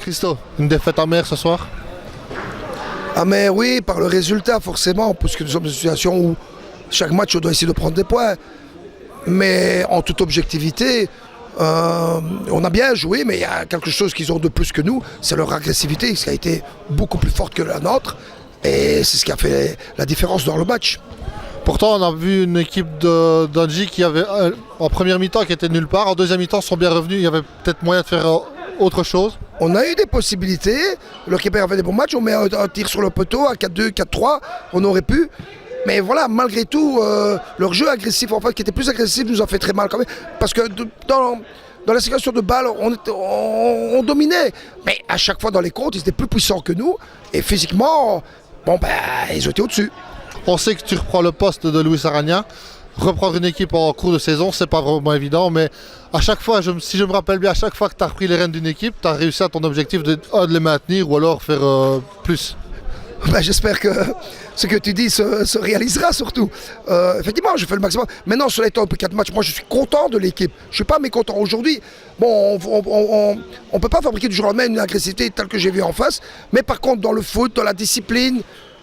Christo, une défaite amère ce soir? Ah mais oui, par le résultat forcément, parce que nous sommes dans une situation où chaque match on doit essayer de prendre des points. Mais en toute objectivité, on a bien joué, mais il y a quelque chose qu'ils ont de plus que nous, c'est leur agressivité, qui a été beaucoup plus forte que la nôtre. Et c'est ce qui a fait la différence dans le match. Pourtant, on a vu une équipe d'Anji qui avait, en première mi-temps, qui était nulle part. En deuxième mi-temps, sont bien revenus. Il y avait peut-être moyen de faire autre chose. On a eu des possibilités. Le Québec a fait des bons matchs. On met un tir sur le poteau à 4-2, 4-3. On aurait pu. Mais voilà, malgré tout, leur jeu agressif, en fait, qui était plus agressif, nous a fait très mal quand même. Parce que dans la séquence de balle, on dominait. Mais à chaque fois dans les comptes, ils étaient plus puissants que nous. Et physiquement, bon, ben, ils étaient au-dessus. On sait que tu reprends le poste de Luis Arana. Reprendre une équipe en cours de saison, c'est pas vraiment évident, mais à chaque fois, si je me rappelle bien, à chaque fois que tu as repris les rênes d'une équipe, tu as réussi à ton objectif de les maintenir ou alors faire plus. Ben, j'espère que ce que tu dis se réalisera surtout. Effectivement, je fais le maximum. Maintenant, sur les temps depuis 4 matchs, moi je suis content de l'équipe. Je ne suis pas mécontent. Aujourd'hui, bon, on ne peut pas fabriquer du jour au lendemain une agressivité telle que j'ai vu en face. Mais par contre, dans le foot, dans la discipline,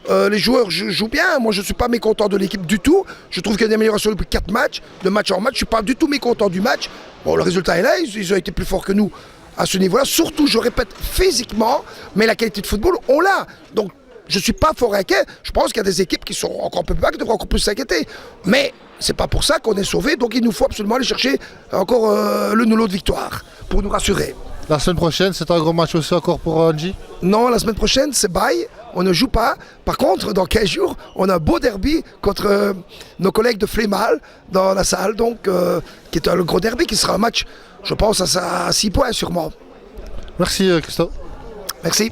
les joueurs jouent bien. Moi, je ne suis pas mécontent de l'équipe du tout. Je trouve qu'il y a une amélioration depuis 4 matchs, de match en match. Je ne suis pas du tout mécontent du match. Bon, le résultat est là. Ils ont été plus forts que nous à ce niveau-là. Surtout, je répète, physiquement, mais la qualité de football, on l'a. Donc, je ne suis pas fort inquiet. Je pense qu'il y a des équipes qui sont encore un peu plus bas, qui devraient encore plus s'inquiéter. Mais c'est pas pour ça qu'on est sauvé. Donc il nous faut absolument aller chercher encore le lot de victoire pour nous rassurer. La semaine prochaine, c'est un gros match aussi encore pour Anji? Non, la semaine prochaine, c'est bye. On ne joue pas. Par contre, dans 15 jours, on a un beau derby contre nos collègues de Flémal dans la salle. Donc, qui est un gros derby, qui sera un match, je pense, à 6 points sûrement. Merci Christo. Merci.